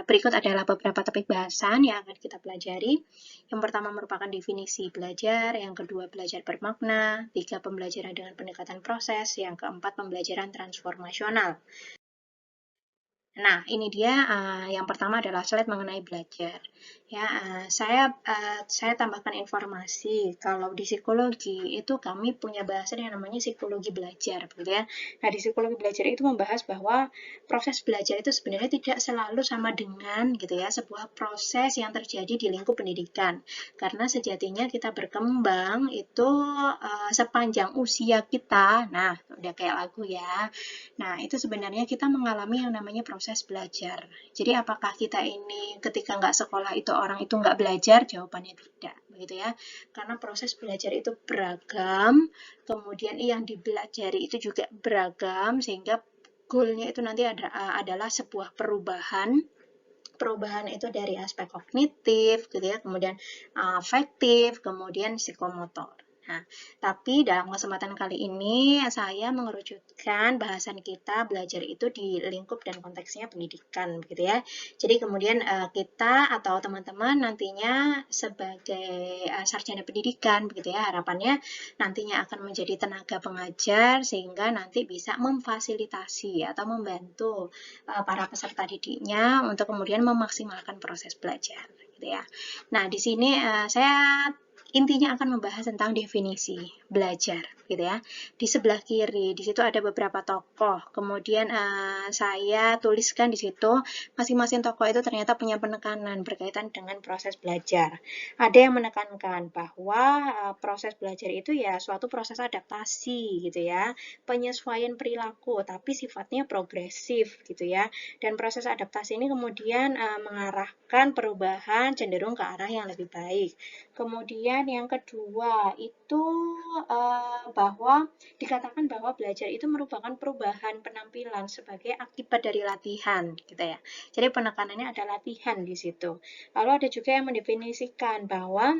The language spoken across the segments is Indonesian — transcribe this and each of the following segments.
Berikut adalah beberapa topik bahasan yang akan kita pelajari. Yang pertama merupakan definisi belajar, yang kedua belajar bermakna, tiga pembelajaran dengan pendekatan proses, yang keempat pembelajaran transformasional. Nah, ini dia yang pertama adalah slide mengenai belajar. Ya, saya tambahkan informasi kalau di psikologi itu kami punya bahasan yang namanya psikologi belajar, gitu ya. Nah, di psikologi belajar itu membahas bahwa proses belajar itu sebenarnya tidak selalu sama dengan gitu ya sebuah proses yang terjadi di lingkup pendidikan. Karena sejatinya kita berkembang itu sepanjang usia kita. Nah, udah kayak lagu ya. Nah, itu sebenarnya kita mengalami yang namanya proses belajar. Jadi, apakah kita ini ketika nggak sekolah itu orang itu nggak belajar? Jawabannya tidak, begitu ya. Karena proses belajar itu beragam, kemudian yang dipelajari itu juga beragam, sehingga goalnya itu nanti adalah sebuah perubahan. Perubahan itu dari aspek kognitif, gitu ya, kemudian afektif, kemudian psikomotor. Nah, tapi dalam kesempatan kali ini saya mengerucutkan bahasan kita belajar itu di lingkup dan konteksnya pendidikan, gitu ya. Jadi kemudian kita atau teman-teman nantinya sebagai sarjana pendidikan, begitu ya, harapannya nantinya akan menjadi tenaga pengajar sehingga nanti bisa memfasilitasi atau membantu para peserta didiknya untuk kemudian memaksimalkan proses belajar, gitu ya. Nah, di sini saya intinya akan membahas tentang definisi belajar, gitu ya. Di sebelah kiri, di situ ada beberapa tokoh. Kemudian saya tuliskan di situ masing-masing tokoh itu ternyata punya penekanan berkaitan dengan proses belajar. Ada yang menekankan bahwa proses belajar itu ya suatu proses adaptasi, gitu ya, penyesuaian perilaku, tapi sifatnya progresif, gitu ya. Dan proses adaptasi ini kemudian mengarahkan perubahan cenderung ke arah yang lebih baik. Kemudian yang kedua itu bahwa dikatakan bahwa belajar itu merupakan perubahan penampilan sebagai akibat dari latihan, gitu ya. Jadi penekanannya ada latihan di situ. Lalu ada juga yang mendefinisikan bahwa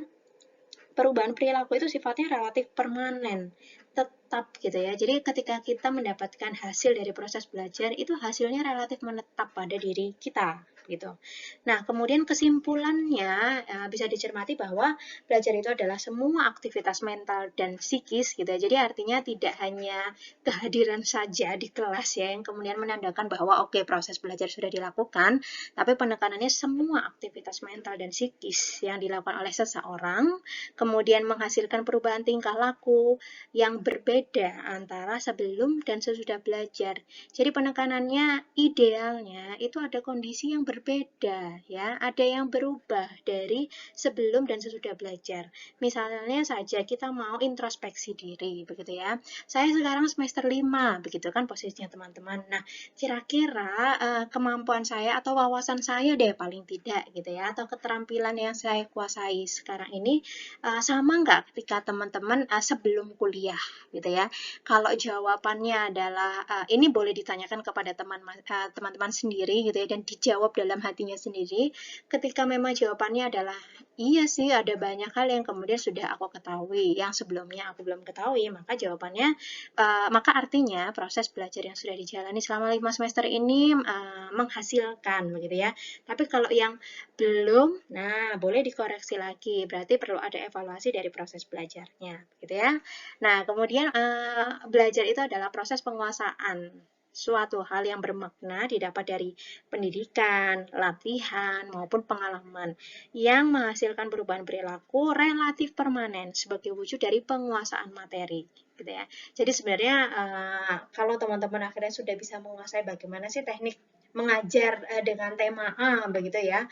perubahan perilaku itu sifatnya relatif permanen, tetap gitu ya. Jadi ketika kita mendapatkan hasil dari proses belajar, itu hasilnya relatif menetap pada diri kita gitu. Nah, kemudian kesimpulannya bisa dicermati bahwa belajar itu adalah semua aktivitas mental dan psikis gitu ya. Jadi artinya tidak hanya kehadiran saja di kelas ya yang kemudian menandakan bahwa oke, proses belajar sudah dilakukan, tapi penekanannya semua aktivitas mental dan psikis yang dilakukan oleh seseorang kemudian menghasilkan perubahan tingkah laku yang berbeda antara sebelum dan sesudah belajar. Jadi penekanannya idealnya itu ada kondisi yang berbeda ya, ada yang berubah dari sebelum dan sesudah belajar. Misalnya saja kita mau introspeksi diri begitu ya. Saya sekarang semester 5 begitu kan posisinya teman-teman. Nah, kira-kira kemampuan saya atau wawasan saya deh paling tidak gitu ya, atau keterampilan yang saya kuasai sekarang ini sama nggak ketika teman-teman sebelum kuliah gitu ya. Kalau jawabannya adalah ini boleh ditanyakan kepada teman-teman sendiri gitu ya dan dijawab dalam hatinya sendiri. Ketika memang jawabannya adalah iya sih ada banyak hal yang kemudian sudah aku ketahui yang sebelumnya aku belum ketahui, maka jawabannya maka artinya proses belajar yang sudah dijalani selama 5 semester ini menghasilkan begitu ya. Tapi kalau yang belum, nah boleh dikoreksi lagi. Berarti perlu ada evaluasi dari proses belajarnya, gitu ya. Nah, kemudian belajar itu adalah proses penguasaan suatu hal yang bermakna didapat dari pendidikan, latihan, maupun pengalaman yang menghasilkan perubahan perilaku relatif permanen sebagai wujud dari penguasaan materi, gitu ya. Jadi sebenarnya kalau teman-teman akhirnya sudah bisa menguasai bagaimana sih teknik mengajar dengan tema A begitu ya,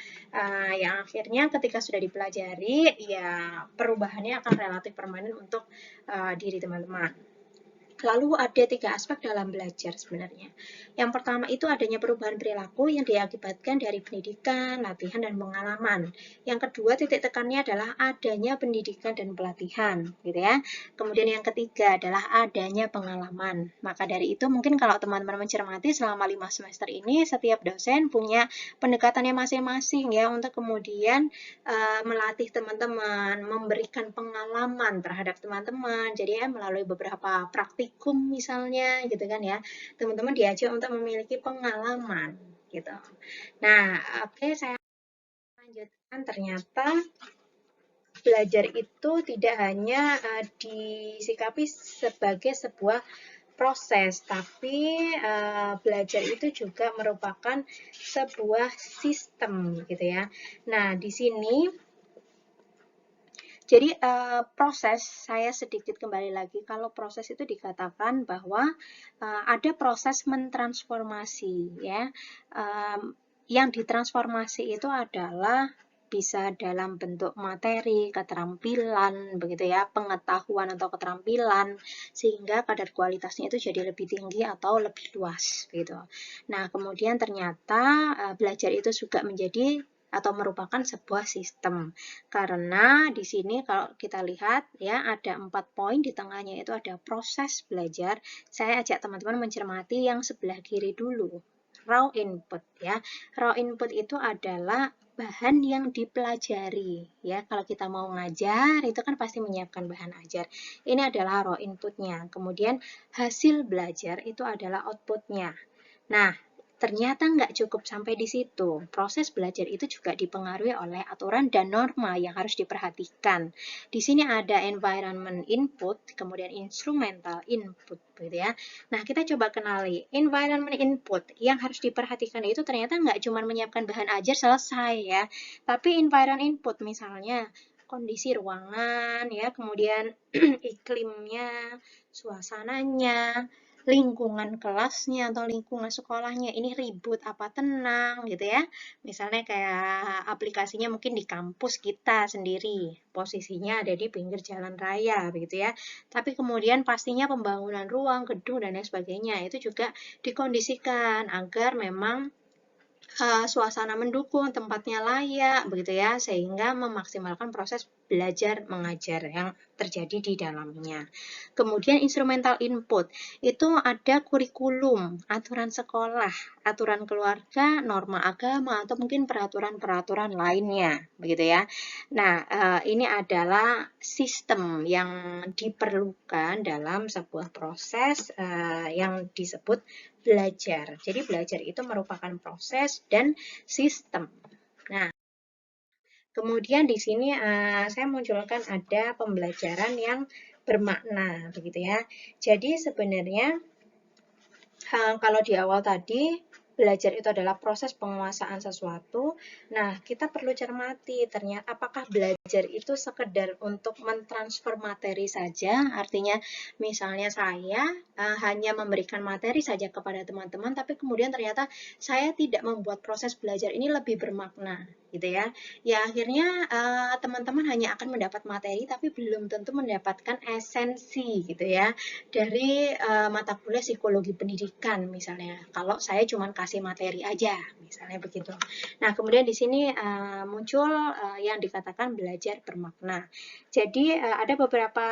yang akhirnya ketika sudah dipelajari ya perubahannya akan relatif permanen untuk diri teman-teman. Lalu ada 3 aspek dalam belajar sebenarnya. Yang pertama itu adanya perubahan perilaku yang diakibatkan dari pendidikan, latihan, dan pengalaman. Yang kedua titik tekannya adalah adanya pendidikan dan pelatihan, gitu ya. Kemudian yang ketiga adalah adanya pengalaman. Maka dari itu mungkin kalau teman-teman mencermati selama 5 semester ini setiap dosen punya pendekatannya masing-masing ya untuk kemudian melatih teman-teman, memberikan pengalaman terhadap teman-teman. Jadi ya melalui beberapa praktikum misalnya gitu kan ya. Teman-teman diajak untuk memiliki pengalaman gitu. Nah, oke, saya lanjutkan. Ternyata belajar itu tidak hanya disikapi sebagai sebuah proses, tapi belajar itu juga merupakan sebuah sistem gitu ya. Nah, di sini jadi proses, saya sedikit kembali lagi, kalau proses itu dikatakan bahwa ada proses mentransformasi ya. Yang ditransformasi itu adalah bisa dalam bentuk materi, keterampilan, begitu ya, pengetahuan atau keterampilan, sehingga kadar kualitasnya itu jadi lebih tinggi atau lebih luas gitu. Nah, kemudian ternyata belajar itu juga menjadi atau merupakan sebuah sistem. Karena di sini kalau kita lihat ya ada 4 poin, di tengahnya itu ada proses belajar. Saya ajak teman-teman mencermati yang sebelah kiri dulu. Raw input ya. Raw input itu adalah bahan yang dipelajari ya. Kalau kita mau ngajar itu kan pasti menyiapkan bahan ajar. Ini adalah raw inputnya. Kemudian hasil belajar itu adalah outputnya. Nah, ternyata nggak cukup sampai di situ. Proses belajar itu juga dipengaruhi oleh aturan dan norma yang harus diperhatikan. Di sini ada environment input, kemudian instrumental input, gitu ya. Nah, kita coba kenali environment input yang harus diperhatikan itu ternyata nggak cuma menyiapkan bahan ajar selesai ya, tapi environment input misalnya kondisi ruangan ya, kemudian iklimnya, suasananya, lingkungan kelasnya atau lingkungan sekolahnya ini ribut apa tenang gitu ya. Misalnya kayak aplikasinya mungkin di kampus kita sendiri, posisinya ada di pinggir jalan raya begitu ya. Tapi kemudian pastinya pembangunan ruang, gedung dan lain sebagainya itu juga dikondisikan agar memang suasana mendukung, tempatnya layak, begitu ya, sehingga memaksimalkan proses belajar mengajar yang terjadi di dalamnya. Kemudian instrumental input, itu ada kurikulum, aturan sekolah, aturan keluarga, norma agama, atau mungkin peraturan-peraturan lainnya, begitu ya. Nah, ini adalah sistem yang diperlukan dalam sebuah proses yang disebut belajar. Jadi belajar itu merupakan proses dan sistem. Nah, kemudian di sini saya munculkan ada pembelajaran yang bermakna, begitu ya. Jadi sebenarnya kalau di awal tadi belajar itu adalah proses penguasaan sesuatu. Nah, kita perlu cermati ternyata apakah belajar itu sekedar untuk mentransfer materi saja, artinya misalnya saya hanya memberikan materi saja kepada teman-teman, tapi kemudian ternyata saya tidak membuat proses belajar ini lebih bermakna, gitu ya. Ya akhirnya teman-teman hanya akan mendapat materi, tapi belum tentu mendapatkan esensi, gitu ya, dari mata kuliah psikologi pendidikan misalnya. Kalau saya cuma kasih materi aja, misalnya begitu. Nah, kemudian di sini muncul yang dikatakan belajar bermakna. Jadi ada beberapa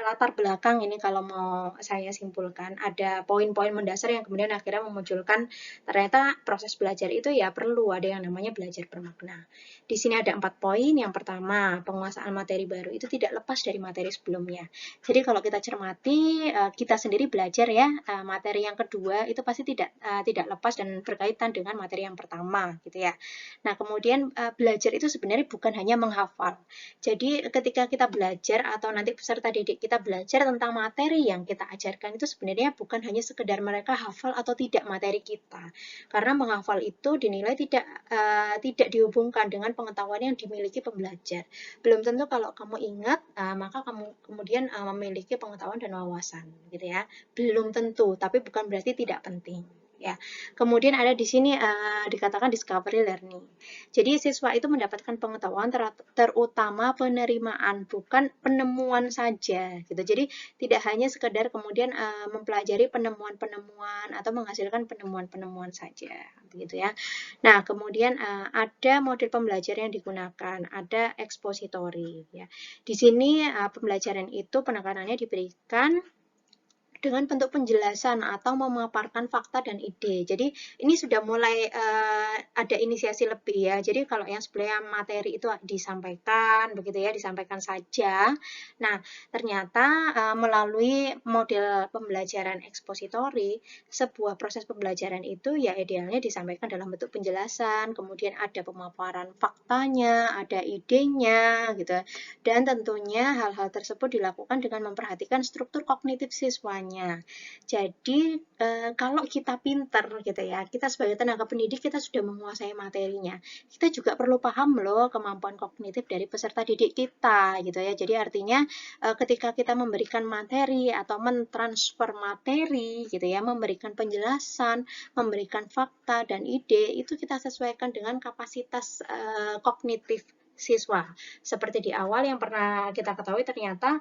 latar belakang ini kalau mau saya simpulkan. Ada poin-poin mendasar yang kemudian akhirnya memunculkan ternyata proses belajar itu ya perlu ada yang namanya belajar bermakna. Di sini ada 4 poin. Yang pertama, penguasaan materi baru itu tidak lepas dari materi sebelumnya. Jadi kalau kita cermati, kita sendiri belajar ya, materi yang kedua itu pasti tidak lepas dan berkaitan dengan materi yang pertama gitu ya. Nah, kemudian belajar itu sebenarnya bukan hanya menghafal. Jadi ketika kita belajar atau nanti peserta didik kita belajar tentang materi yang kita ajarkan itu sebenarnya bukan hanya sekedar mereka hafal atau tidak materi kita. Karena menghafal itu dinilai tidak dihubungkan dengan pengetahuan yang dimiliki pembelajar. Belum tentu kalau kamu ingat, maka kamu kemudian memiliki pengetahuan dan wawasan, gitu ya. Belum tentu, tapi bukan berarti tidak penting. Ya, kemudian ada di sini dikatakan discovery learning. Jadi siswa itu mendapatkan pengetahuan terutama penerimaan, bukan penemuan saja, gitu. Jadi tidak hanya sekedar kemudian mempelajari penemuan-penemuan atau menghasilkan penemuan-penemuan saja, begitu ya. Nah, kemudian ada model pembelajaran yang digunakan, ada expository ya. Di sini pembelajaran itu penekanannya diberikan dengan bentuk penjelasan atau memaparkan fakta dan ide. Jadi ini sudah mulai ada inisiasi lebih ya. Jadi kalau yang sebelumnya materi itu disampaikan, begitu ya, disampaikan saja. Nah, ternyata melalui model pembelajaran ekspositori, sebuah proses pembelajaran itu ya idealnya disampaikan dalam bentuk penjelasan, kemudian ada pemaparan faktanya, ada idenya, gitu. Dan tentunya hal-hal tersebut dilakukan dengan memperhatikan struktur kognitif siswanya. Jadi kalau kita pinter gitu ya, kita sebagai tenaga pendidik kita sudah menguasai materinya. Kita juga perlu paham loh kemampuan kognitif dari peserta didik kita gitu ya. Jadi artinya ketika kita memberikan materi atau mentransfer materi gitu ya, memberikan penjelasan, memberikan fakta dan ide itu kita sesuaikan dengan kapasitas kognitif siswa. Seperti di awal yang pernah kita ketahui ternyata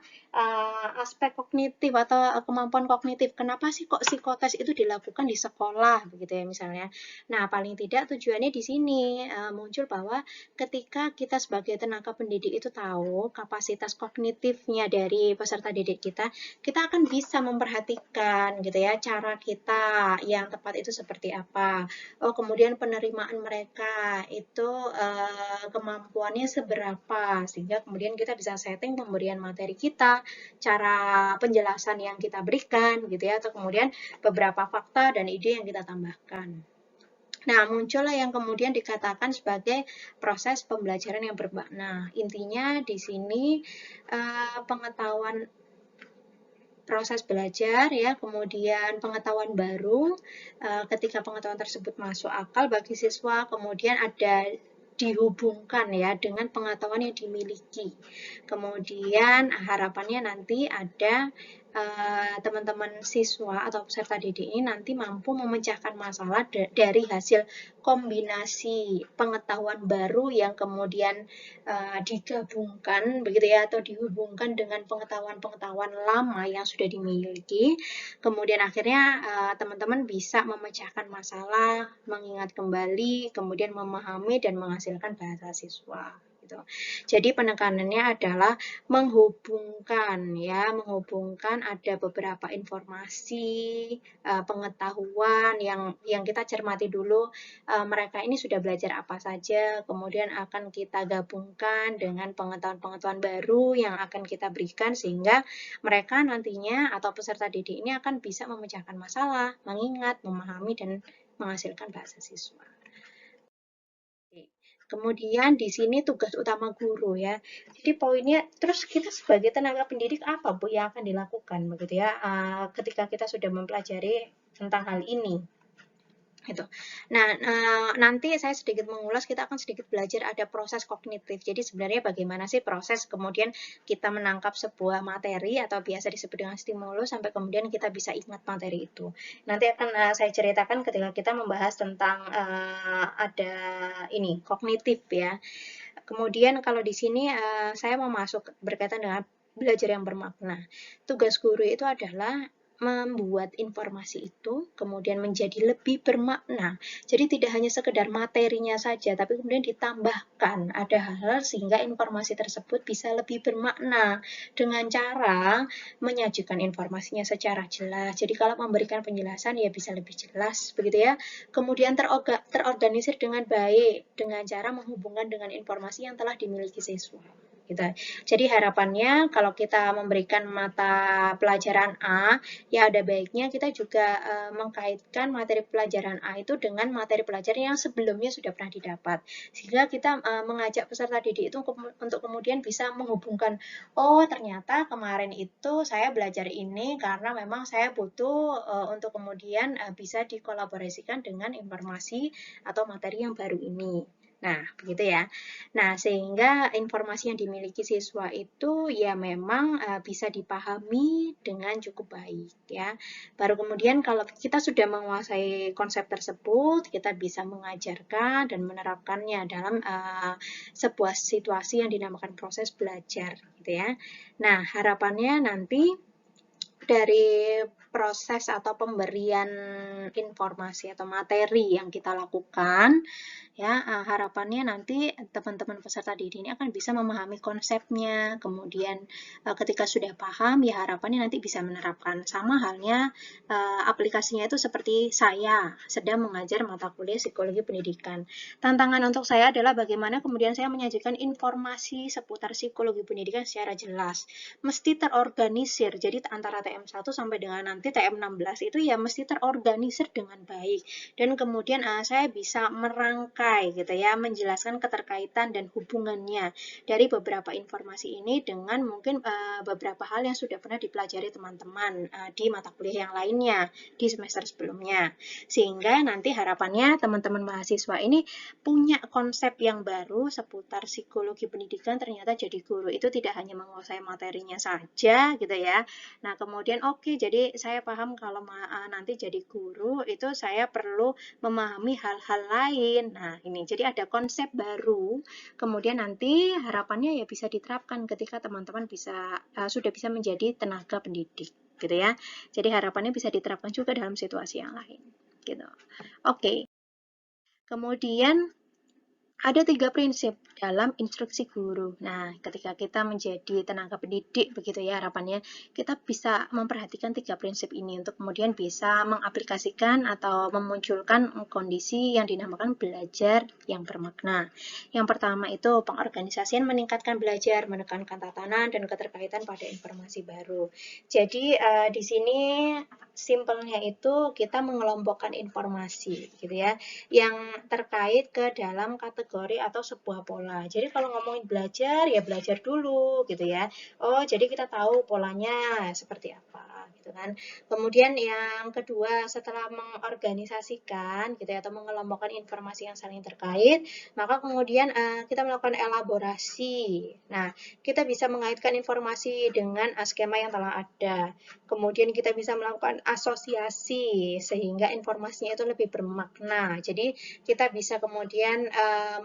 aspek kognitif atau kemampuan kognitif. Kenapa sih kok psikotes itu dilakukan di sekolah begitu ya misalnya. Nah, paling tidak tujuannya di sini muncul bahwa ketika kita sebagai tenaga pendidik itu tahu kapasitas kognitifnya dari peserta didik kita akan bisa memperhatikan gitu ya cara kita yang tepat itu seperti apa. Oh, kemudian penerimaan mereka itu kemampuannya seberapa sehingga kemudian kita bisa setting pemberian materi kita, cara penjelasan yang kita berikan gitu ya, atau kemudian beberapa fakta dan ide yang kita tambahkan. Nah, muncullah yang kemudian dikatakan sebagai proses pembelajaran yang bermakna. Intinya di sini pengetahuan proses belajar ya, kemudian pengetahuan baru, ketika pengetahuan tersebut masuk akal bagi siswa, kemudian ada dihubungkan ya dengan pengetahuan yang dimiliki. Kemudian harapannya nanti ada teman-teman siswa atau peserta didik ini nanti mampu memecahkan masalah dari hasil kombinasi pengetahuan baru yang kemudian digabungkan begitu ya, atau dihubungkan dengan pengetahuan-pengetahuan lama yang sudah dimiliki. Kemudian akhirnya teman-teman bisa memecahkan masalah, mengingat kembali, kemudian memahami dan menghasilkan bahasa siswa. Jadi penekanannya adalah menghubungkan ya, menghubungkan ada beberapa informasi, pengetahuan yang kita cermati dulu mereka ini sudah belajar apa saja, kemudian akan kita gabungkan dengan pengetahuan-pengetahuan baru yang akan kita berikan sehingga mereka nantinya atau peserta didik ini akan bisa memecahkan masalah, mengingat, memahami dan menghasilkan bahasa siswa. Kemudian di sini tugas utama guru ya. Jadi poinnya terus kita sebagai tenaga pendidik apa Bu yang akan dilakukan begitu ya ketika kita sudah mempelajari tentang hal ini. Gitu. Nah, nanti saya sedikit mengulas, kita akan sedikit belajar ada proses kognitif. Jadi sebenarnya bagaimana sih proses kemudian kita menangkap sebuah materi atau biasa disebut dengan stimulus sampai kemudian kita bisa ingat materi itu. Nanti akan saya ceritakan ketika kita membahas tentang ada ini kognitif ya. Kemudian kalau di sini saya mau masuk berkaitan dengan belajar yang bermakna. Tugas guru itu adalah membuat informasi itu kemudian menjadi lebih bermakna. Jadi tidak hanya sekedar materinya saja, tapi kemudian ditambahkan ada hal-hal sehingga informasi tersebut bisa lebih bermakna dengan cara menyajikan informasinya secara jelas. Jadi kalau memberikan penjelasan ya bisa lebih jelas, begitu ya. Kemudian terorganisir dengan baik dengan cara menghubungkan dengan informasi yang telah dimiliki siswa. Gitu. Jadi harapannya kalau kita memberikan mata pelajaran A, ya ada baiknya kita juga mengkaitkan materi pelajaran A itu dengan materi pelajaran yang sebelumnya sudah pernah didapat. Sehingga kita mengajak peserta didik itu untuk kemudian bisa menghubungkan, oh ternyata kemarin itu saya belajar ini karena memang saya butuh untuk kemudian bisa dikolaborasikan dengan informasi atau materi yang baru ini. Nah, begitu ya. Nah, sehingga informasi yang dimiliki siswa itu ya memang bisa dipahami dengan cukup baik ya. Baru kemudian kalau kita sudah menguasai konsep tersebut, kita bisa mengajarkan dan menerapkannya dalam sebuah situasi yang dinamakan proses belajar gitu ya. Nah, harapannya nanti dari proses atau pemberian informasi atau materi yang kita lakukan, ya, harapannya nanti teman-teman peserta didik ini akan bisa memahami konsepnya, kemudian ketika sudah paham, ya harapannya nanti bisa menerapkan. Sama halnya aplikasinya itu seperti saya sedang mengajar mata kuliah psikologi pendidikan. Tantangan untuk saya adalah bagaimana kemudian saya menyajikan informasi seputar psikologi pendidikan secara jelas. Mesti terorganisir, jadi antara TM1 sampai dengan nanti TM16 itu ya mesti terorganisir dengan baik. Dan kemudian saya bisa merangkai gitu ya, menjelaskan keterkaitan dan hubungannya dari beberapa informasi ini dengan mungkin beberapa hal yang sudah pernah dipelajari teman-teman di mata kuliah yang lainnya di semester sebelumnya. Sehingga nanti harapannya teman-teman mahasiswa ini punya konsep yang baru seputar psikologi pendidikan, ternyata jadi guru itu tidak hanya menguasai materinya saja gitu ya. Nah, kemudian oke, jadi saya paham kalau nanti jadi guru itu saya perlu memahami hal-hal lain. Nah, ini jadi ada konsep baru. Kemudian nanti harapannya ya bisa diterapkan ketika teman-teman sudah bisa menjadi tenaga pendidik gitu ya. Jadi harapannya bisa diterapkan juga dalam situasi yang lain gitu. Oke. Kemudian ada 3 prinsip dalam instruksi guru. Nah, ketika kita menjadi tenaga pendidik, begitu ya harapannya, kita bisa memperhatikan 3 prinsip ini untuk kemudian bisa mengaplikasikan atau memunculkan kondisi yang dinamakan belajar yang bermakna. Yang pertama itu pengorganisasian meningkatkan belajar, menekankan tatanan dan keterkaitan pada informasi baru. Jadi di sini simpelnya itu kita mengelompokkan informasi, gitu ya, yang terkait ke dalam kategori atau sebuah pola. Jadi kalau ngomongin belajar, ya belajar dulu gitu ya. Oh, jadi kita tahu polanya seperti apa gitu kan. Kemudian yang kedua, setelah mengorganisasikan gitu ya, atau mengelompokkan informasi yang saling terkait, maka kemudian kita melakukan elaborasi. Nah, kita bisa mengaitkan informasi dengan skema yang telah ada. Kemudian kita bisa melakukan asosiasi sehingga informasinya itu lebih bermakna. Jadi kita bisa kemudian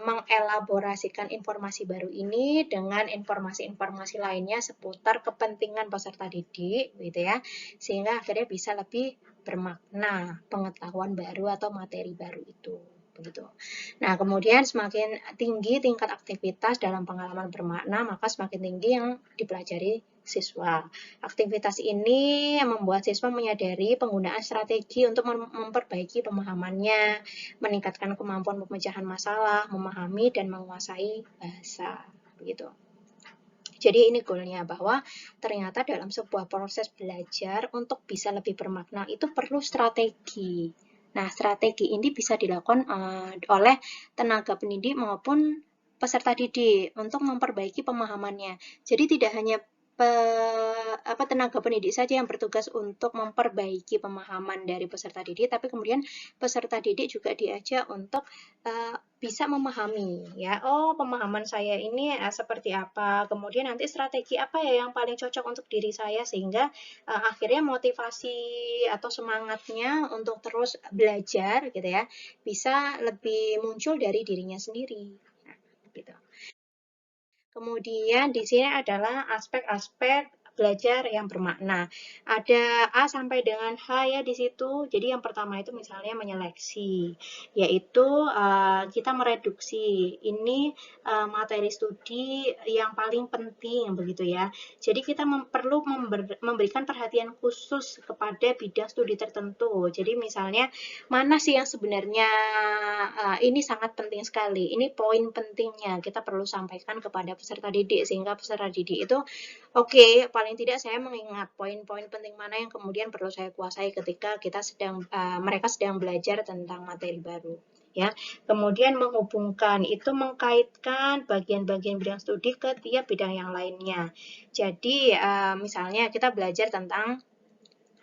mengelaborasikan informasi baru ini dengan informasi-informasi lainnya seputar kepentingan peserta didik gitu ya. Sehingga akhirnya bisa lebih bermakna pengetahuan baru atau materi baru itu. Begitu. Nah, kemudian semakin tinggi tingkat aktivitas dalam pengalaman bermakna, maka semakin tinggi yang dipelajari siswa. Aktivitas ini membuat siswa menyadari penggunaan strategi untuk memperbaiki pemahamannya, meningkatkan kemampuan pemecahan masalah, memahami dan menguasai bahasa. Begitu. Jadi ini goalnya bahwa ternyata dalam sebuah proses belajar untuk bisa lebih bermakna itu perlu strategi. Nah, strategi ini bisa dilakukan oleh tenaga pendidik maupun peserta didik untuk memperbaiki pemahamannya. Jadi tidak hanya tenaga pendidik saja yang bertugas untuk memperbaiki pemahaman dari peserta didik, tapi kemudian peserta didik juga diajak untuk bisa memahami ya, oh pemahaman saya ini seperti apa, kemudian nanti strategi apa ya yang paling cocok untuk diri saya, sehingga akhirnya motivasi atau semangatnya untuk terus belajar gitu ya bisa lebih muncul dari dirinya sendiri. Nah, gitu. Kemudian di sini adalah aspek-aspek belajar yang bermakna. Ada A sampai dengan H ya di situ. Jadi yang pertama itu misalnya menyeleksi, yaitu kita mereduksi. Ini materi studi yang paling penting begitu ya. Jadi kita perlu memberikan perhatian khusus kepada bidang studi tertentu. Jadi misalnya mana sih yang sebenarnya ini sangat penting sekali. Ini poin pentingnya kita perlu sampaikan kepada peserta didik, sehingga peserta didik itu oke, paling tidak saya mengingat poin-poin penting mana yang kemudian perlu saya kuasai ketika mereka sedang belajar tentang materi baru. Ya, kemudian menghubungkan itu mengkaitkan bagian-bagian bidang studi ke tiap bidang yang lainnya. Jadi misalnya kita belajar tentang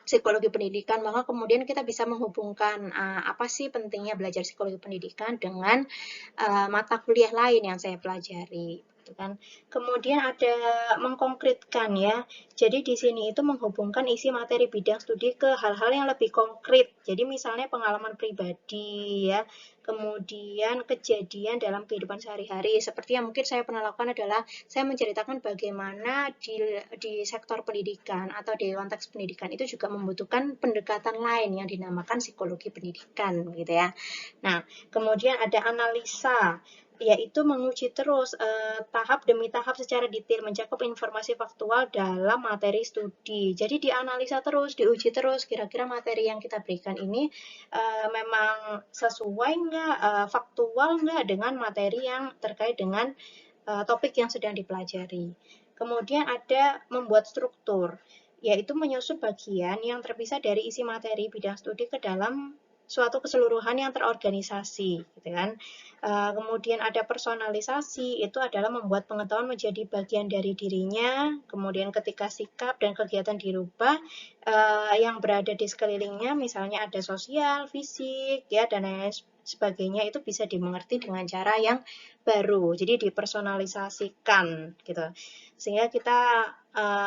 psikologi pendidikan, maka kemudian kita bisa menghubungkan apa sih pentingnya belajar psikologi pendidikan dengan mata kuliah lain yang saya pelajari. gitu kan. Kemudian ada mengkonkretkan ya. Jadi di sini itu menghubungkan isi materi bidang studi ke hal-hal yang lebih konkret. Jadi misalnya pengalaman pribadi ya, kemudian kejadian dalam kehidupan sehari-hari. Seperti yang mungkin saya pernah lakukan adalah saya menceritakan bagaimana di sektor pendidikan atau di konteks pendidikan itu juga membutuhkan pendekatan lain yang dinamakan psikologi pendidikan gitu ya. Nah, kemudian ada analisa, yaitu menguji terus tahap demi tahap secara detail mencakup informasi faktual dalam materi studi. Jadi dianalisa terus, diuji terus, kira-kira materi yang kita berikan ini memang sesuai nggak, faktual nggak dengan materi yang terkait dengan topik yang sedang dipelajari. Kemudian ada membuat struktur, yaitu menyusun bagian yang terpisah dari isi materi bidang studi ke dalam suatu keseluruhan yang terorganisasi, gitu kan. Kemudian ada personalisasi, itu adalah membuat pengetahuan menjadi bagian dari dirinya. Kemudian ketika sikap dan kegiatan dirubah, yang berada di sekelilingnya, misalnya ada sosial, fisik, ya dan lain sebagainya, itu bisa dimengerti dengan cara yang baru. Jadi dipersonalisasikan, gitu. Sehingga kita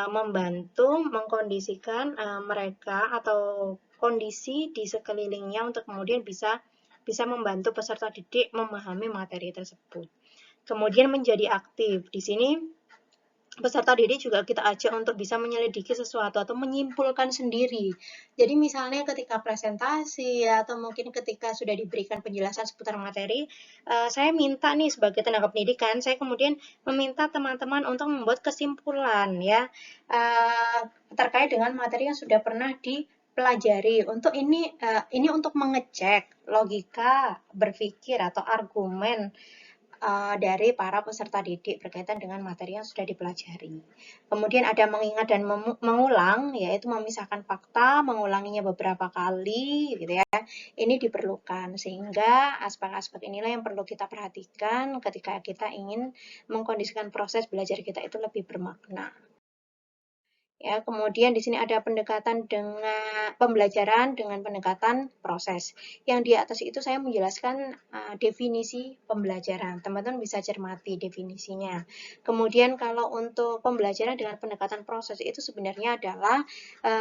membantu mengkondisikan mereka atau kondisi di sekelilingnya untuk kemudian bisa membantu peserta didik memahami materi tersebut. Kemudian menjadi aktif. Di sini peserta didik juga kita ajak untuk bisa menyelidiki sesuatu atau menyimpulkan sendiri. Jadi misalnya ketika presentasi atau mungkin ketika sudah diberikan penjelasan seputar materi, saya minta nih sebagai tenaga pendidikan, saya kemudian meminta teman-teman untuk membuat kesimpulan ya terkait dengan materi yang sudah pernah dipelajari. Untuk ini untuk mengecek logika berpikir atau argumen dari para peserta didik berkaitan dengan materi yang sudah dipelajari. Kemudian ada mengingat dan mengulang, yaitu memisahkan fakta, mengulanginya beberapa kali, gitu ya. Ini diperlukan, sehingga aspek-aspek inilah yang perlu kita perhatikan ketika kita ingin mengkondisikan proses belajar kita itu lebih bermakna. Ya, kemudian di sini ada pendekatan dengan pembelajaran dengan pendekatan proses. Yang di atas itu saya menjelaskan definisi pembelajaran. Teman-teman bisa cermati definisinya. Kemudian kalau untuk pembelajaran dengan pendekatan proses itu sebenarnya adalah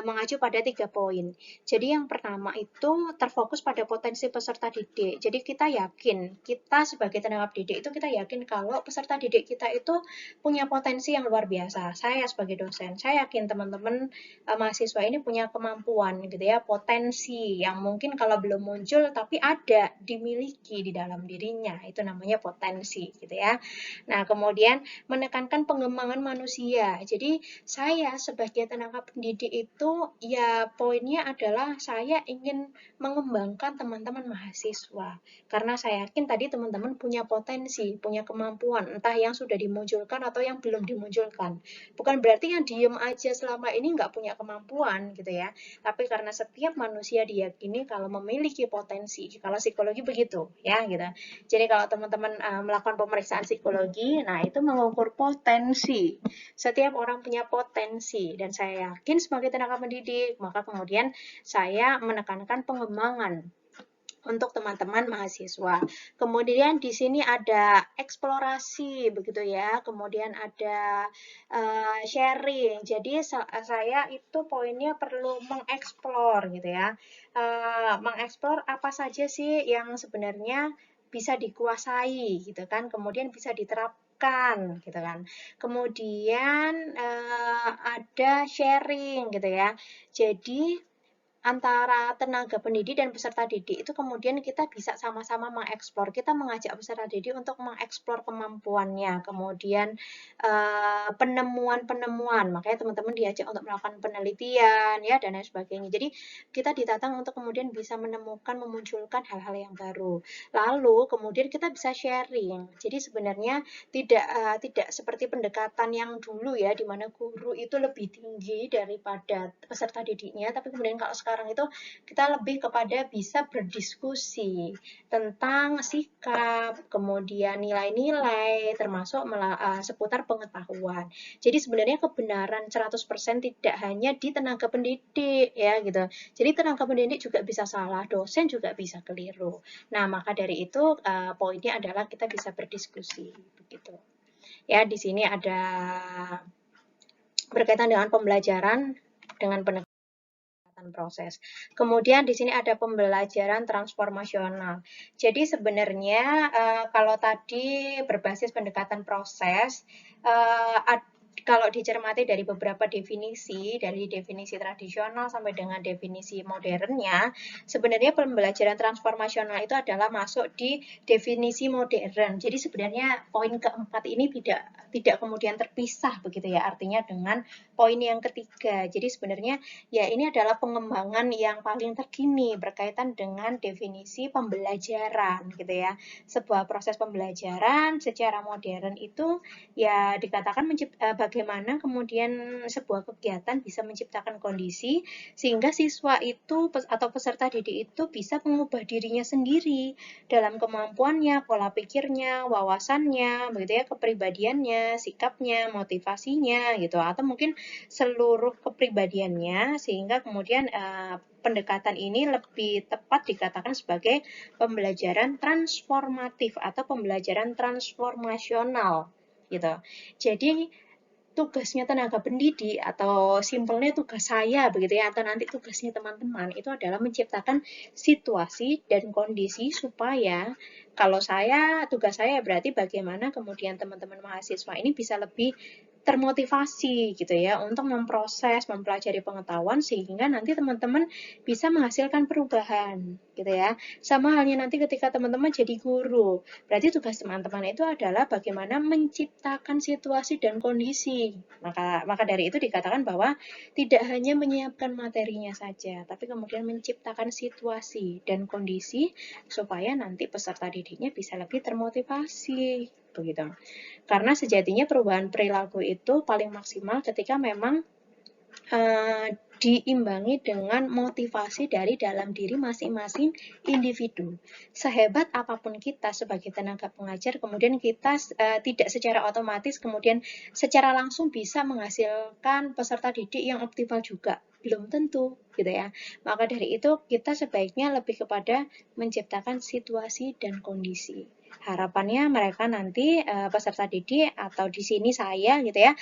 mengacu pada 3 poin. Jadi yang pertama itu terfokus pada potensi peserta didik. Jadi kita yakin, kita sebagai tenaga pendidik itu kita yakin kalau peserta didik kita itu punya potensi yang luar biasa. Saya sebagai dosen, saya yakin teman-teman mahasiswa ini punya kemampuan gitu ya, potensi yang mungkin kalau belum muncul tapi ada, dimiliki di dalam dirinya. Itu namanya potensi gitu ya. Nah, kemudian menekankan pengembangan manusia. Jadi saya sebagai tenaga pendidik itu ya poinnya adalah saya ingin mengembangkan teman-teman mahasiswa. Karena saya yakin tadi teman-teman punya potensi, punya kemampuan, entah yang sudah dimunculkan atau yang belum dimunculkan. Bukan berarti yang diem aja selama ini nggak punya kemampuan gitu ya. Tapi karena setiap manusia diyakini kalau memiliki potensi, kalau psikologi begitu ya gitu. Jadi kalau teman-teman melakukan pemeriksaan psikologi, nah itu mengukur potensi. Setiap orang punya potensi dan saya yakin sebagai tenaga pendidik, maka kemudian saya menekankan pengembangan untuk teman-teman mahasiswa. Kemudian di sini ada eksplorasi begitu ya. Kemudian ada sharing. Jadi saya itu poinnya perlu mengeksplor gitu ya. Mengeksplor apa saja sih yang sebenarnya bisa dikuasai gitu kan. Kemudian bisa diterapkan gitu kan. Kemudian ada sharing gitu ya. Jadi antara tenaga pendidik dan peserta didik itu kemudian kita bisa sama-sama mengeksplor. Kita mengajak peserta didik untuk mengeksplor kemampuannya, kemudian penemuan-penemuan. Makanya teman-teman diajak untuk melakukan penelitian ya dan lain sebagainya. Jadi kita ditatang untuk kemudian bisa menemukan, memunculkan hal-hal yang baru. Lalu kemudian kita bisa sharing. Jadi sebenarnya tidak seperti pendekatan yang dulu ya, di mana guru itu lebih tinggi daripada peserta didiknya, tapi kemudian kalau sekarang itu kita lebih kepada bisa berdiskusi tentang sikap, kemudian nilai-nilai, termasuk seputar pengetahuan. Jadi sebenarnya kebenaran 100% tidak hanya di tenaga pendidik ya gitu. Jadi tenaga pendidik juga bisa salah, dosen juga bisa keliru. Nah, maka dari itu poinnya adalah kita bisa berdiskusi begitu. Ya, di sini ada berkaitan dengan pembelajaran dengan pendekatan proses. Kemudian di sini ada pembelajaran transformasional. Jadi sebenarnya kalau tadi berbasis pendekatan proses, kalau dicermati dari beberapa definisi, dari definisi tradisional sampai dengan definisi modernnya, sebenarnya pembelajaran transformasional itu adalah masuk di definisi modern. Jadi sebenarnya poin keempat ini tidak kemudian terpisah begitu ya, artinya dengan poin yang ketiga. Jadi sebenarnya ya ini adalah pengembangan yang paling terkini berkaitan dengan definisi pembelajaran gitu ya. Sebuah proses pembelajaran secara modern itu ya dikatakan bagaimana kemudian sebuah kegiatan bisa menciptakan kondisi sehingga siswa itu atau peserta didik itu bisa mengubah dirinya sendiri dalam kemampuannya, pola pikirnya, wawasannya, begitu ya, kepribadiannya, sikapnya, motivasinya gitu, atau mungkin seluruh kepribadiannya sehingga kemudian pendekatan ini lebih tepat dikatakan sebagai pembelajaran transformatif atau pembelajaran transformasional gitu. Jadi tugasnya tenaga pendidik atau simpelnya tugas saya begitu ya, atau nanti tugasnya teman-teman itu adalah menciptakan situasi dan kondisi supaya kalau tugas saya berarti bagaimana kemudian teman-teman mahasiswa ini bisa lebih termotivasi gitu ya untuk memproses, mempelajari pengetahuan sehingga nanti teman-teman bisa menghasilkan perubahan gitu ya. Sama halnya nanti ketika teman-teman jadi guru, berarti tugas teman-teman itu adalah bagaimana menciptakan situasi dan kondisi. Maka dari itu dikatakan bahwa tidak hanya menyiapkan materinya saja, tapi kemudian menciptakan situasi dan kondisi supaya nanti peserta didiknya bisa lebih termotivasi begitu. Karena sejatinya perubahan perilaku itu paling maksimal ketika memang diimbangi dengan motivasi dari dalam diri masing-masing individu. Sehebat apapun kita sebagai tenaga pengajar, kemudian kita tidak secara otomatis kemudian secara langsung bisa menghasilkan peserta didik yang optimal juga. Belum tentu, gitu ya. Maka dari itu kita sebaiknya lebih kepada menciptakan situasi dan kondisi. Harapannya mereka nanti peserta didik atau di sini saya gitu ya,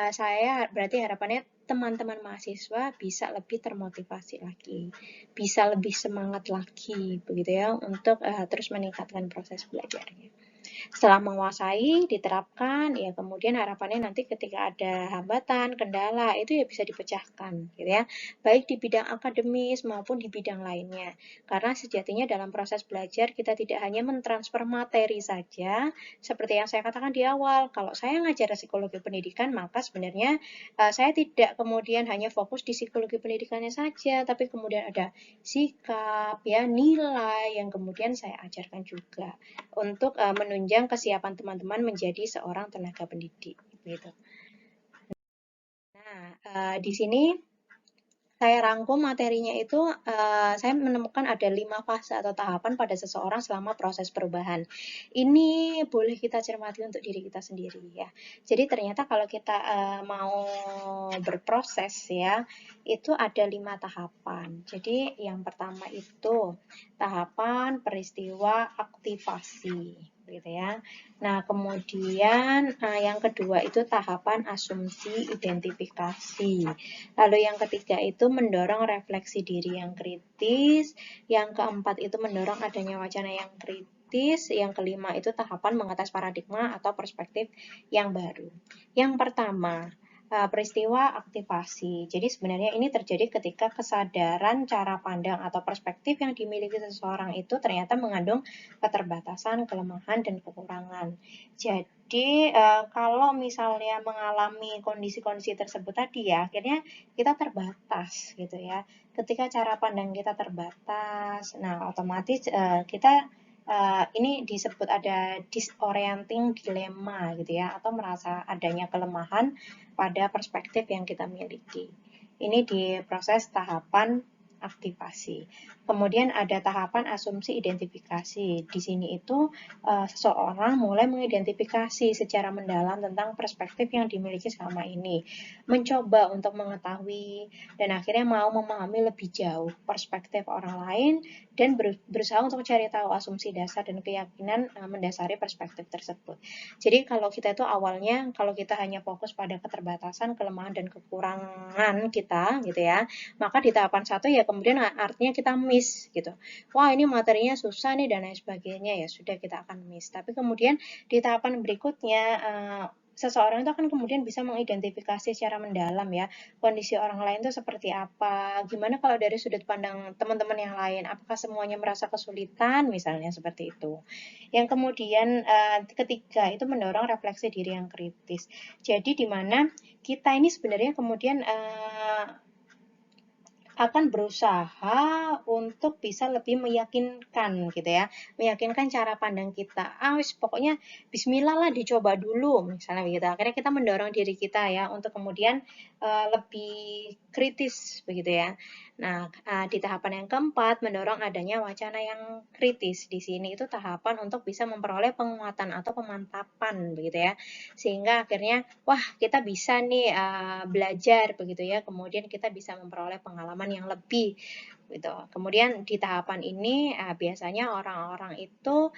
saya berarti harapannya teman-teman mahasiswa bisa lebih termotivasi lagi, bisa lebih semangat lagi begitu ya untuk terus meningkatkan proses belajarnya. Setelah menguasai, diterapkan, ya kemudian harapannya nanti ketika ada hambatan, kendala, itu ya bisa dipecahkan, gitu ya. Baik di bidang akademis maupun di bidang lainnya. Karena sejatinya dalam proses belajar kita tidak hanya mentransfer materi saja, seperti yang saya katakan di awal, kalau saya ngajar psikologi pendidikan, maka sebenarnya saya tidak kemudian hanya fokus di psikologi pendidikannya saja, tapi kemudian ada sikap, ya nilai yang kemudian saya ajarkan juga untuk menunjang kesiapan teman-teman menjadi seorang tenaga pendidik gitu. Nah, di sini saya rangkum materinya itu, saya menemukan ada 5 fase atau tahapan pada seseorang selama proses perubahan. Ini boleh kita cermati untuk diri kita sendiri ya. Jadi ternyata kalau kita mau berproses ya, itu ada 5 tahapan. Jadi yang pertama itu tahapan peristiwa aktivasi gitu ya. Nah, kemudian yang kedua itu tahapan asumsi identifikasi. Lalu yang ketiga itu mendorong refleksi diri yang kritis, yang keempat itu mendorong adanya wacana yang kritis, yang kelima itu tahapan mengatas paradigma atau perspektif yang baru. Yang pertama, peristiwa aktivasi. Jadi sebenarnya ini terjadi ketika kesadaran cara pandang atau perspektif yang dimiliki seseorang itu ternyata mengandung keterbatasan, kelemahan, dan kekurangan. Jadi kalau misalnya mengalami kondisi-kondisi tersebut tadi ya, akhirnya kita terbatas gitu ya. Ketika cara pandang kita terbatas, nah otomatis kita ini disebut ada disorienting dilemma gitu ya, atau merasa adanya kelemahan pada perspektif yang kita miliki. Ini di proses tahapan aktivasi. Kemudian ada tahapan asumsi identifikasi. Di sini itu seseorang mulai mengidentifikasi secara mendalam tentang perspektif yang dimiliki selama ini, mencoba untuk mengetahui dan akhirnya mau memahami lebih jauh perspektif orang lain dan berusaha untuk cari tahu asumsi dasar dan keyakinan mendasari perspektif tersebut. Jadi kalau kita itu awalnya, kalau kita hanya fokus pada keterbatasan, kelemahan dan kekurangan kita gitu ya, maka di tahapan 1 ya kemudian artinya kita miss gitu. Wah, ini materinya susah nih dan lain sebagainya, ya sudah kita akan miss. Tapi kemudian di tahapan berikutnya seseorang itu akan kemudian bisa mengidentifikasi secara mendalam ya, kondisi orang lain itu seperti apa, gimana kalau dari sudut pandang teman-teman yang lain, apakah semuanya merasa kesulitan, misalnya seperti itu. Yang kemudian ketiga itu mendorong refleksi diri yang kritis. Jadi di mana kita ini sebenarnya kemudian akan berusaha untuk bisa lebih meyakinkan gitu ya, meyakinkan cara pandang kita. Pokoknya bismillah lah dicoba dulu misalnya begitu. Akhirnya kita mendorong diri kita ya untuk kemudian lebih kritis begitu ya. Nah, di tahapan yang keempat mendorong adanya wacana yang kritis. Di sini itu tahapan untuk bisa memperoleh penguatan atau pemantapan begitu ya. Sehingga akhirnya wah, kita bisa nih belajar begitu ya. Kemudian kita bisa memperoleh pengalaman yang lebih gitu. Kemudian di tahapan ini biasanya orang-orang itu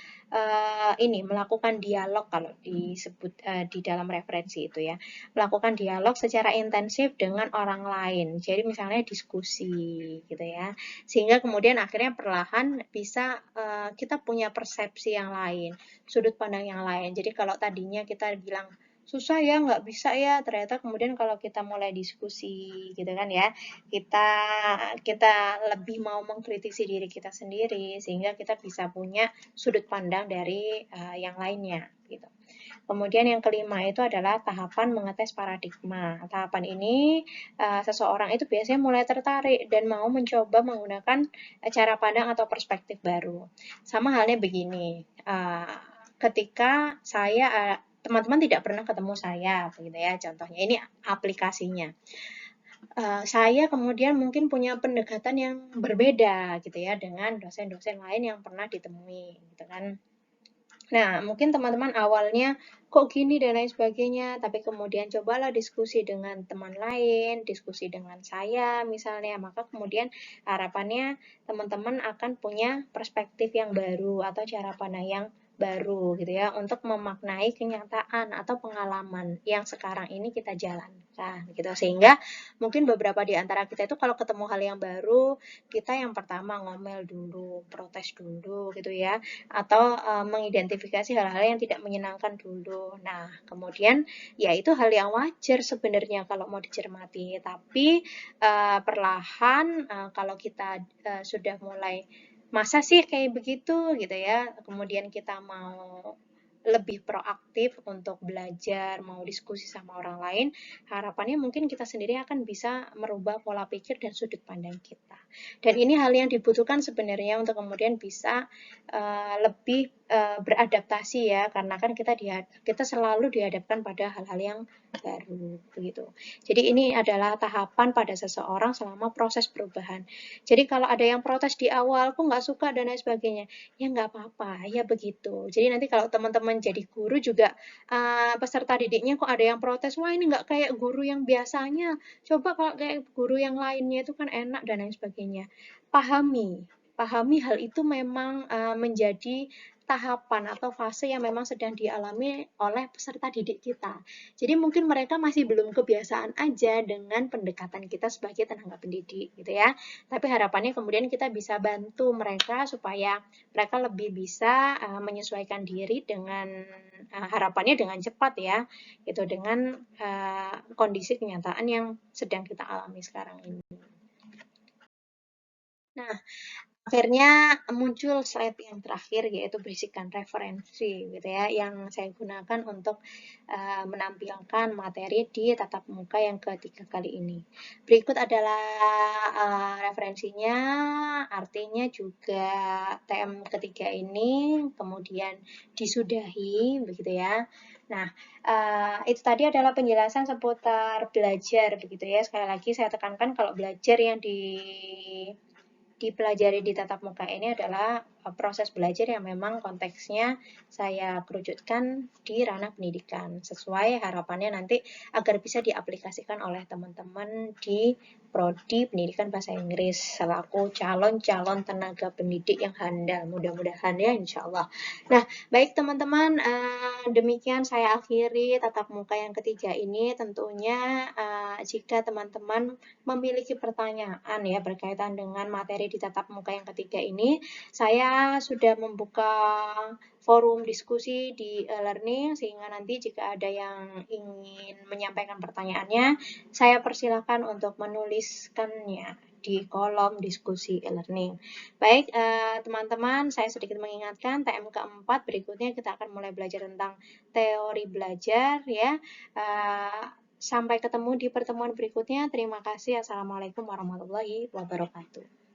ini melakukan dialog kalau disebut di dalam referensi itu ya, melakukan dialog secara intensif dengan orang lain. Jadi misalnya diskusi gitu ya, sehingga kemudian akhirnya perlahan bisa kita punya persepsi yang lain, sudut pandang yang lain. Jadi kalau tadinya kita bilang susah ya, nggak bisa ya, ternyata kemudian kalau kita mulai diskusi gitu kan ya, kita lebih mau mengkritisi diri kita sendiri sehingga kita bisa punya sudut pandang dari yang lainnya gitu. Kemudian yang kelima itu adalah tahapan mengetes paradigma. Tahapan ini seseorang itu biasanya mulai tertarik dan mau mencoba menggunakan cara pandang atau perspektif baru. Sama halnya begini, ketika saya teman-teman tidak pernah ketemu saya, begitu ya. Contohnya ini aplikasinya. Saya kemudian mungkin punya pendekatan yang berbeda gitu ya dengan dosen-dosen lain yang pernah ditemui, gitu kan. Nah, mungkin teman-teman awalnya kok gini dan lain sebagainya, tapi kemudian cobalah diskusi dengan teman lain, diskusi dengan saya misalnya, maka kemudian harapannya teman-teman akan punya perspektif yang baru atau cara pandang yang baru gitu ya untuk memaknai kenyataan atau pengalaman yang sekarang ini kita jalankan gitu, sehingga mungkin beberapa di antara kita itu kalau ketemu hal yang baru kita yang pertama ngomel dulu, protes dulu gitu ya, atau mengidentifikasi hal-hal yang tidak menyenangkan dulu. Nah, kemudian ya itu hal yang wajar sebenarnya kalau mau dicermati, tapi perlahan kalau kita sudah mulai masa sih kayak begitu gitu ya, kemudian kita mau lebih proaktif untuk belajar, mau diskusi sama orang lain, harapannya mungkin kita sendiri akan bisa merubah pola pikir dan sudut pandang kita. Dan ini hal yang dibutuhkan sebenarnya untuk kemudian bisa lebih beradaptasi ya, karena kan kita selalu dihadapkan pada hal-hal yang baru begitu. Jadi ini adalah tahapan pada seseorang selama proses perubahan. Jadi kalau ada yang protes di awal, kok nggak suka dan lain sebagainya, ya nggak apa-apa, ya begitu. Jadi nanti kalau teman-teman jadi guru juga peserta didiknya kok ada yang protes, wah ini nggak kayak guru yang biasanya, coba kalau kayak guru yang lainnya itu kan enak dan lain sebagainya. Pahami hal itu memang menjadi tahapan atau fase yang memang sedang dialami oleh peserta didik kita. Jadi mungkin mereka masih belum kebiasaan aja dengan pendekatan kita sebagai tenaga pendidik gitu ya. Tapi harapannya kemudian kita bisa bantu mereka supaya mereka lebih bisa menyesuaikan diri dengan harapannya dengan cepat ya, gitu, dengan kondisi kenyataan yang sedang kita alami sekarang ini. Nah, akhirnya muncul slide yang terakhir yaitu berisikan referensi gitu ya yang saya gunakan untuk menampilkan materi di tatap muka yang ketiga kali ini. Berikut adalah referensinya, artinya juga TM ketiga ini kemudian disudahi begitu ya. Nah, itu tadi adalah penjelasan seputar belajar begitu ya. Sekali lagi saya tekankan kalau belajar yang di dipelajari di tatap muka ini adalah proses belajar yang memang konteksnya saya kerucutkan di ranah pendidikan, sesuai harapannya nanti agar bisa diaplikasikan oleh teman-teman di Prodi Pendidikan Bahasa Inggris selaku calon-calon tenaga pendidik yang handal, mudah-mudahan ya insya Allah. Nah, baik teman-teman, demikian saya akhiri tatap muka yang ketiga ini. Tentunya jika teman-teman memiliki pertanyaan ya berkaitan dengan materi di tatap muka yang ketiga ini, saya sudah membuka forum diskusi di e-learning, sehingga nanti jika ada yang ingin menyampaikan pertanyaannya, saya persilahkan untuk menuliskannya di kolom diskusi e-learning. Baik, teman-teman, saya sedikit mengingatkan TM keempat berikutnya kita akan mulai belajar tentang teori belajar ya. Sampai ketemu di pertemuan berikutnya. Terima kasih. Assalamualaikum warahmatullahi wabarakatuh.